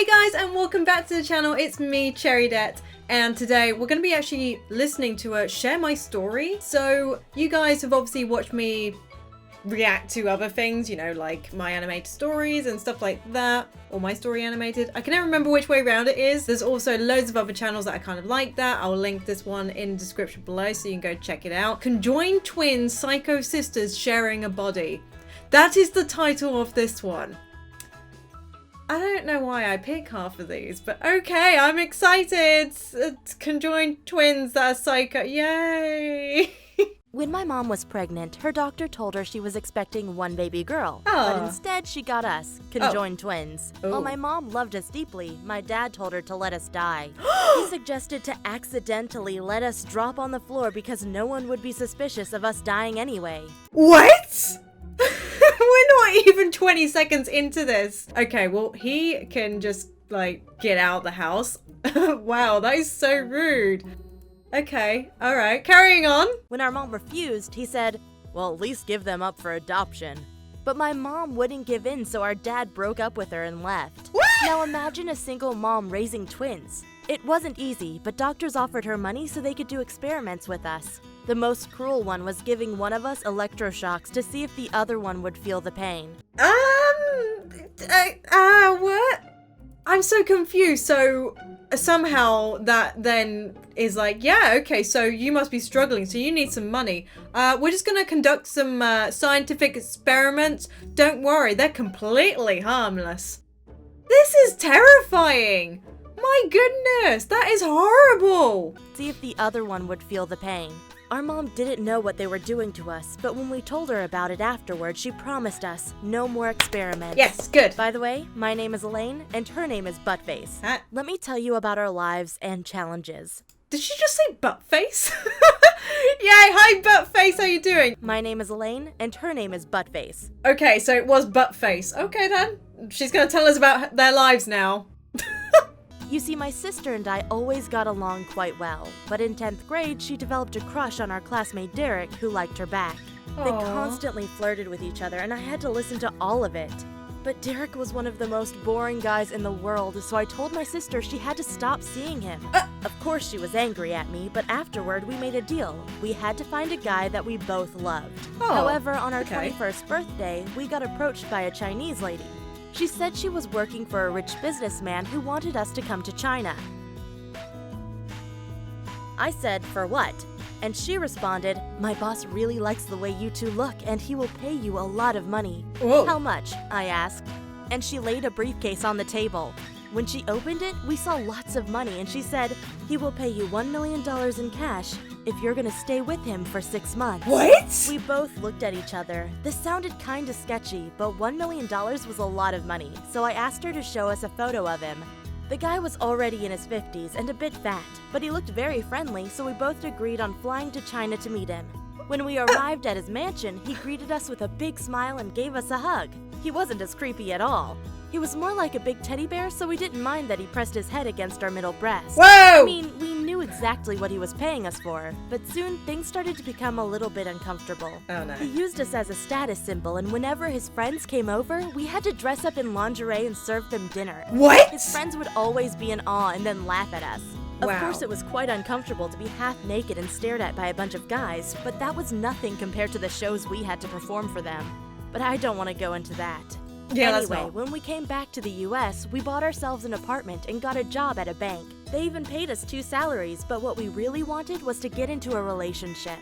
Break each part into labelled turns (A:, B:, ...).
A: Hey guys, and welcome back to the channel. It's me, Cheridet, and today we're going to be actually listening to share my story. So you guys have obviously watched me react to other things, you know, like my animated stories and stuff like that, or my story animated. I can never remember which way around it is. There's also loads of other channels that I kind of like that. I'll link this one in the description below so you can go check it out. Conjoined Twins, Psycho Sisters Sharing a Body. That is the title of this one. I don't know why I pick half of these, but okay, I'm excited. It's Conjoined Twins that are psycho. Yay!
B: When my mom was pregnant, her doctor told her she was expecting one baby girl. But instead, she got us, conjoined twins. While my mom loved us deeply, my dad told her to let us die. He suggested to accidentally let us drop on the floor because no one would be suspicious of us dying anyway.
A: What? We're not even 20 seconds into this. Okay, well, he can just, like, get out of the house. Wow, that is so rude. Okay, alright, carrying on.
B: When our mom refused, he said, well, at least give them up for adoption. But my mom wouldn't give in, so our dad broke up with her and left.
A: What?
B: Now imagine a single mom raising twins. It wasn't easy, but doctors offered her money so they could do experiments with us. The most cruel one was giving one of us electroshocks to see if the other one would feel the pain.
A: What? I'm so confused. So somehow that then is like, yeah, okay, so you must be struggling, so you need some money. We're just gonna conduct some scientific experiments. Don't worry, they're completely harmless. This is terrifying. My goodness, that is horrible.
B: See if the other one would feel the pain. Our mom didn't know what they were doing to us, but when we told her about it afterward, she promised us no more experiments.
A: Yes, good.
B: By the way, my name is Elaine, and her name is Buttface. Let me tell you about our lives and challenges.
A: Did she just say Buttface? Yay, hi Buttface, how you doing?
B: My name is Elaine, and her name is Buttface.
A: Okay, so it was Buttface. Okay then, she's gonna tell us about their lives now.
B: You see, my sister and I always got along quite well, but in 10th grade, she developed a crush on our classmate Derek, who liked her back. They constantly flirted with each other, and I had to listen to all of it. But Derek was one of the most boring guys in the world, so I told my sister she had to stop seeing him. Of course, she was angry at me, but afterward, we made a deal. We had to find a guy that we both loved. However, on our 21st birthday, we got approached by a Chinese lady. She said she was working for a rich businessman who wanted us to come to China. I said, for what? And she responded, my boss really likes the way you two look and he will pay you a lot of money.
A: Whoa.
B: How much? I asked. And she laid a briefcase on the table. When she opened it, we saw lots of money and she said, he will pay you $1 million in cash if you're gonna stay with him for 6 months.
A: What?
B: We both looked at each other. This sounded kinda sketchy, but $1 million was a lot of money, so I asked her to show us a photo of him. The guy was already in his 50s and a bit fat, but he looked very friendly, so we both agreed on flying to China to meet him. When we arrived at his mansion, he greeted us with a big smile and gave us a hug. He wasn't as creepy at all. He was more like a big teddy bear, so we didn't mind that he pressed his head against our middle breast.
A: Whoa!
B: I mean, we knew exactly what he was paying us for, but soon things started to become a little bit uncomfortable.
A: Oh no.
B: He used us as a status symbol, and whenever his friends came over, we had to dress up in lingerie and serve them dinner.
A: What?
B: His friends would always be in awe and then laugh at us. Of
A: Wow.
B: course, it was quite uncomfortable to be half naked and stared at by a bunch of guys, but that was nothing compared to the shows we had to perform for them. But I don't want to go into that.
A: Yeah,
B: Anyway, when we came back to the US, we bought ourselves an apartment and got a job at a bank. They even paid us 2 salaries, but what we really wanted was to get into a relationship.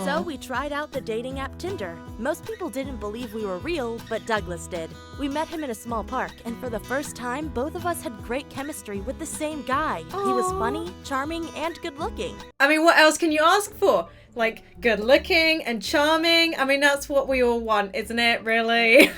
B: So we tried out the dating app Tinder. Most people didn't believe we were real, but Douglas did. We met him in a small park, and for the first time, both of us had great chemistry with the same guy. He was funny, charming, and good-looking.
A: I mean, what else can you ask for? Like, good looking and charming? I mean, that's what we all want, isn't it, really?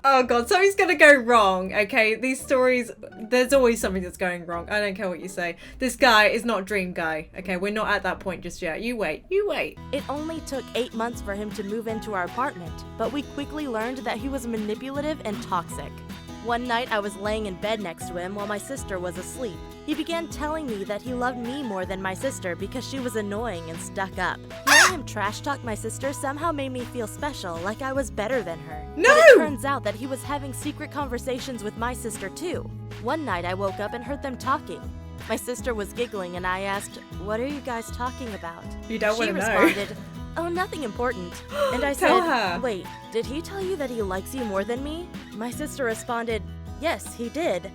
A: Oh god, something's gonna go wrong, okay? These stories, there's always something that's going wrong. I don't care what you say. This guy is not dream guy, okay? We're not at that point just yet. You wait, you wait.
B: It only took 8 months for him to move into our apartment, but we quickly learned that he was manipulative and toxic. One night, I was laying in bed next to him while my sister was asleep. He began telling me that he loved me more than my sister because she was annoying and stuck up. He him trash talk my sister somehow made me feel special, like I was better than her.
A: No!
B: But it turns out that he was having secret conversations with my sister too. One night I woke up and heard them talking. My sister was giggling and I asked, "What are you guys talking about?"
A: You don't want to know.
B: She responded, "Oh, nothing important." And I
A: Tell
B: said,
A: her.
B: "Wait, did he tell you that he likes you more than me?" My sister responded, "Yes, he did."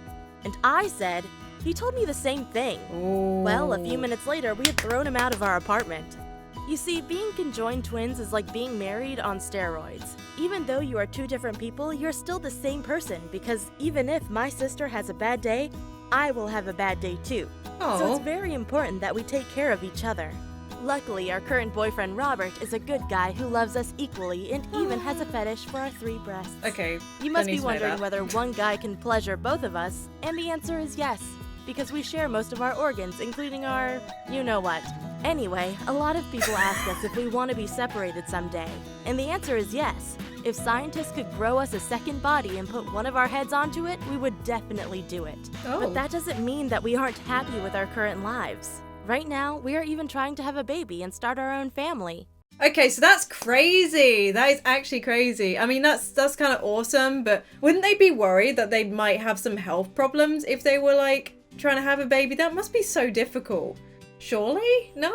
B: And I said, "He told me the same thing."
A: Ooh.
B: Well, a few minutes later, we had thrown him out of our apartment. You see, being conjoined twins is like being married on steroids. Even though you are two different people, you're still the same person, because even if my sister has a bad day, I will have a bad day too.
A: Aw.
B: So it's very important that we take care of each other. Luckily, our current boyfriend Robert is a good guy who loves us equally and even has a fetish for our 3 breasts.
A: Okay.
B: You must
A: don't need
B: be
A: to know
B: wondering
A: that.
B: whether one guy can pleasure both of us, and the answer is yes, because we share most of our organs, including our you-know-what. Anyway, a lot of people ask us if we want to be separated someday, and the answer is yes. If scientists could grow us a second body and put one of our heads onto it, we would definitely do it.
A: Oh.
B: But that doesn't mean that we aren't happy with our current lives. Right now, we are even trying to have a baby and start our own family.
A: Okay, so that's crazy. That is actually crazy. I mean, that's kind of awesome, but wouldn't they be worried that they might have some health problems if they were like trying to have a baby? That must be so difficult. Surely? No?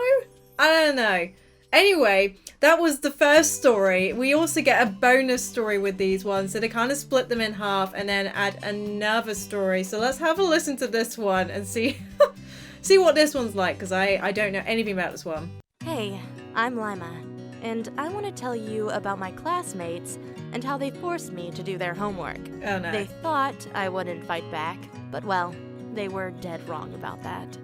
A: I don't know. Anyway, that was the first story. We also get a bonus story with these ones, so they kind of split them in half and then add another story. So let's have a listen to this one and see see what this one's like, because I don't know anything about this one.
B: Hey, I'm Lima, and I want to tell you about my classmates and how they forced me to do their homework.
A: Oh no.
B: They thought I wouldn't fight back, but well, they were dead wrong about that.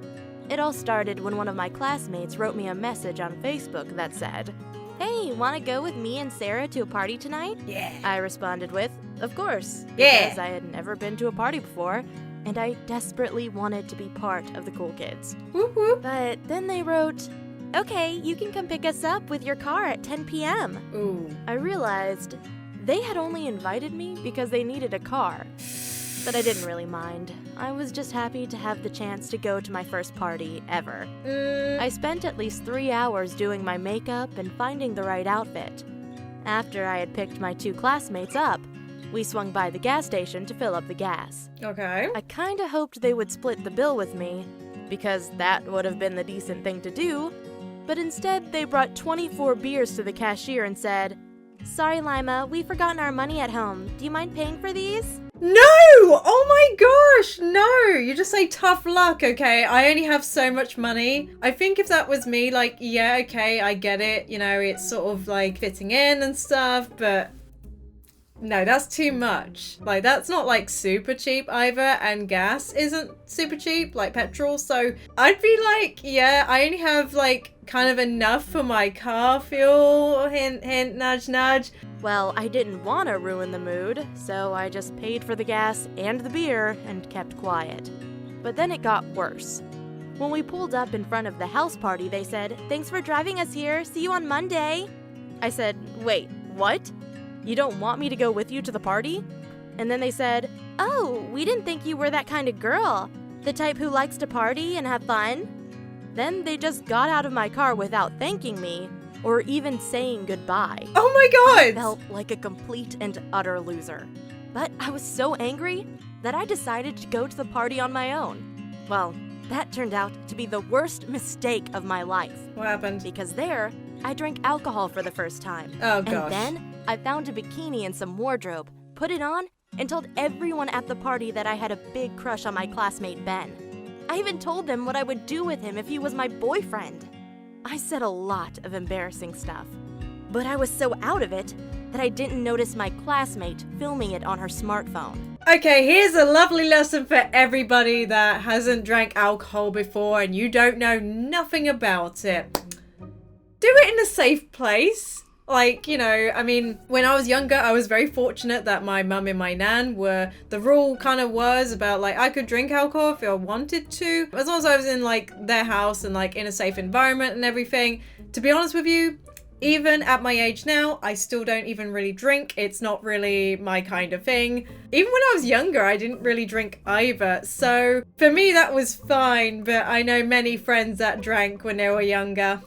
B: It all started when one of my classmates wrote me a message on Facebook that said, "Hey, wanna go with me and Sarah to a party tonight?"
A: Yeah.
B: I responded with, "Of course,"
A: Yeah.
B: because I had never been to a party before, and I desperately wanted to be part of the cool kids.
A: Whoop whoop.
B: But then they wrote, "Okay, you can come pick us up with your car at 10 p.m.
A: Ooh.
B: I realized they had only invited me because they needed a car. But I didn't really mind. I was just happy to have the chance to go to my first party ever. I spent at least 3 hours doing my makeup and finding the right outfit. After I had picked my 2 classmates up, we swung by the gas station to fill up the gas.
A: Okay.
B: I kinda hoped they would split the bill with me, because that would have been the decent thing to do, but instead they brought 24 beers to the cashier and said, "Sorry, Lima, we've forgotten our money at home. Do you mind paying for these?"
A: No! Oh my gosh, no! You just say tough luck, okay? I only have so much money. I think if that was me, like, yeah, okay, I get it. You know, it's sort of like fitting in and stuff, but no, that's too much. Like, that's not like super cheap either, and gas isn't super cheap, like petrol. So I'd be like, yeah, I only have like kind of enough for my car fuel. Hint, hint, nudge, nudge.
B: Well, I didn't want to ruin the mood, so I just paid for the gas and the beer and kept quiet. But then it got worse. When we pulled up in front of the house party, they said, "Thanks for driving us here. See you on Monday." I said, "Wait, what? You don't want me to go with you to the party?" And then they said, "Oh, we didn't think you were that kind of girl, the type who likes to party and have fun." Then they just got out of my car without thanking me or even saying goodbye.
A: Oh my
B: I
A: god!
B: felt like a complete and utter loser. But I was so angry that I decided to go to the party on my own. Well, that turned out to be the worst mistake of my life.
A: What happened?
B: Because there, I drank alcohol for the first time.
A: Oh gosh.
B: And then I found a bikini and some wardrobe, put it on, and told everyone at the party that I had a big crush on my classmate Ben. I even told them what I would do with him if he was my boyfriend. I said a lot of embarrassing stuff, but I was so out of it that I didn't notice my classmate filming it on her smartphone.
A: Okay, here's a lovely lesson for everybody that hasn't drank alcohol before and you don't know nothing about it. Do it in a safe place. Like, you know, I mean, when I was younger, I was very fortunate that my mum and my nan were, the rule kind of was about like, I could drink alcohol if I wanted to, as long as I was in like their house and like in a safe environment and everything. To be honest with you, even at my age now, I still don't even really drink. It's not really my kind of thing. Even when I was younger, I didn't really drink either. So for me, that was fine. But I know many friends that drank when they were younger.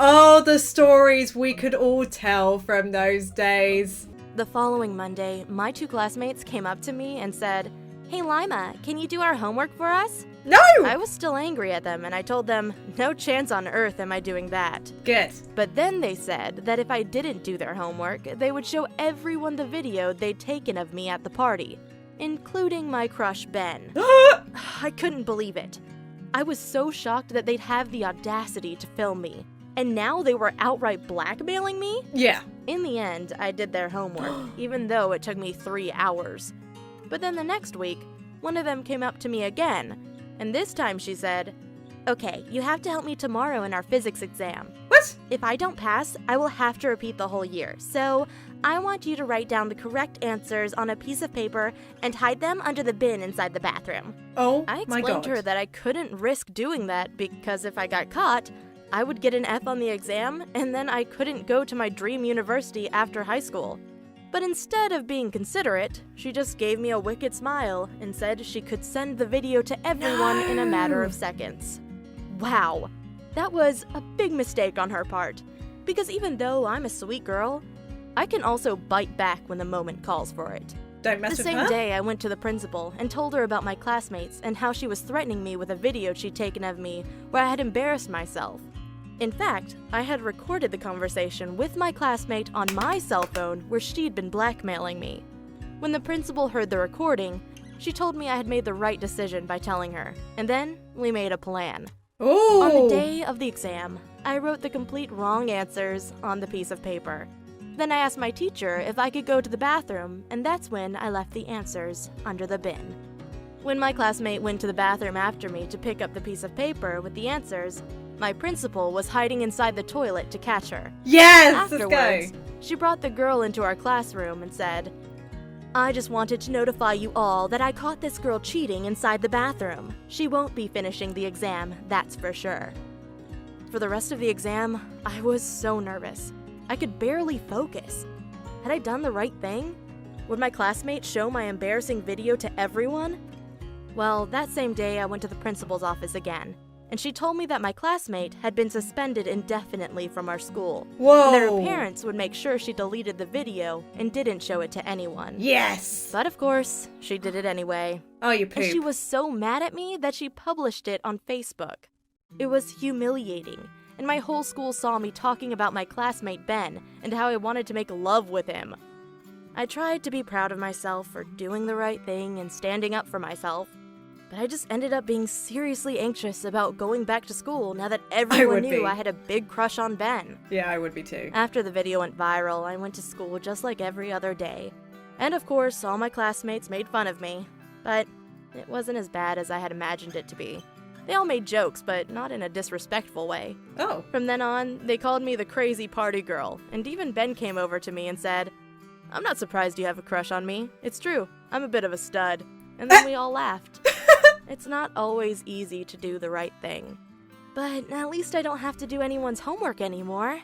A: Oh, the stories we could all tell from those days.
B: The following Monday, my 2 classmates came up to me and said, "Hey Lima, can you do our homework for us?"
A: No!
B: I was still angry at them and I told them, no chance on earth am I doing that.
A: Good.
B: But then they said that if I didn't do their homework, they would show everyone the video they'd taken of me at the party, including my crush Ben. I couldn't believe it. I was so shocked that they'd have the audacity to film me. And now they were outright blackmailing me?
A: Yeah.
B: In the end, I did their homework, even though it took me 3 hours. But then the next week, one of them came up to me again, and this time she said, "Okay, you have to help me tomorrow in our physics exam.
A: What?
B: If I don't pass, I will have to repeat the whole year. So, I want you to write down the correct answers on a piece of paper and hide them under the bin inside the bathroom."
A: Oh
B: I
A: my
B: explained
A: god.
B: to her that I couldn't risk doing that because if I got caught, I would get an F on the exam, and then I couldn't go to my dream university after high school. But instead of being considerate, she just gave me a wicked smile and said she could send the video to everyone in a matter of seconds. Wow, that was a big mistake on her part, because even though I'm a sweet girl, I can also bite back when the moment calls for it.
A: Don't mess
B: The
A: with
B: same
A: her.
B: day, I went to the principal and told her about my classmates and how she was threatening me with a video she'd taken of me where I had embarrassed myself. In fact, I had recorded the conversation with my classmate on my cell phone where she'd been blackmailing me. When the principal heard the recording, she told me I had made the right decision by telling her, and then we made a plan.
A: Ooh.
B: On the day of the exam, I wrote the complete wrong answers on the piece of paper. Then I asked my teacher if I could go to the bathroom, and that's when I left the answers under the bin. When my classmate went to the bathroom after me to pick up the piece of paper with the answers, my principal was hiding inside the toilet to catch her.
A: Yes, let's
B: Afterwards,
A: go.
B: she brought the girl into our classroom and said, "I just wanted to notify you all that I caught this girl cheating inside the bathroom. She won't be finishing the exam, that's for sure." For the rest of the exam, I was so nervous. I could barely focus. Had I done the right thing? Would my classmates show my embarrassing video to everyone? Well, that same day I went to the principal's office again, and she told me that my classmate had been suspended indefinitely from our school.
A: Whoa.
B: And that her parents would make sure she deleted the video and didn't show it to anyone.
A: Yes.
B: But of course, she did it anyway.
A: Oh, you
B: And
A: poop.
B: she was so mad at me that she published it on Facebook. It was humiliating, and my whole school saw me talking about my classmate Ben and how I wanted to make love with him. I tried to be proud of myself for doing the right thing and standing up for myself, but I just ended up being seriously anxious about going back to school now that everyone
A: would
B: knew
A: be.
B: I had a big crush on Ben.
A: Yeah, I would be too.
B: After the video went viral, I went to school just like every other day. And of course, all my classmates made fun of me, but it wasn't as bad as I had imagined it to be. They all made jokes, but not in a disrespectful way.
A: Oh.
B: From then on, they called me the crazy party girl, and even Ben came over to me and said, "I'm not surprised you have a crush on me. It's true, I'm a bit of a stud." And then we all laughed. It's not always easy to do the right thing. But at least I don't have to do anyone's homework anymore.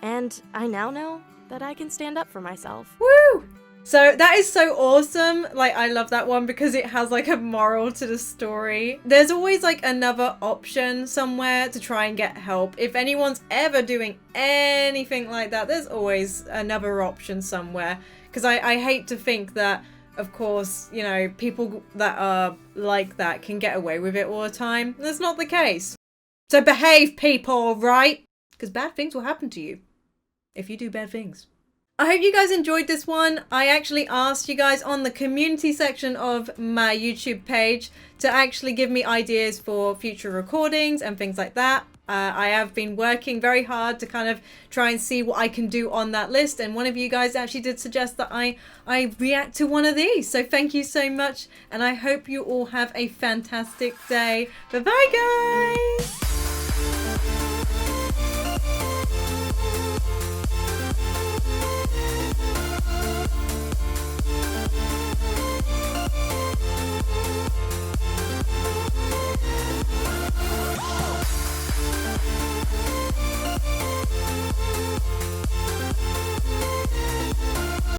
B: And I now know that I can stand up for myself.
A: Woo! So that is so awesome. Like, I love that one because it has like a moral to the story. There's always like another option somewhere to try and get help. If anyone's ever doing anything like that, there's always another option somewhere. Because I hate to think that, of course, you know, people that are like that can get away with it all the time. That's not the case. So behave, people, right? Because bad things will happen to you if you do bad things. I hope you guys enjoyed this one. I actually asked you guys on the community section of my YouTube page to actually give me ideas for future recordings and things like that. I have been working very hard to kind of try and see what I can do on that list. And one of you guys actually did suggest that I react to one of these. So thank you so much. And I hope you all have a fantastic day. Bye-bye, guys.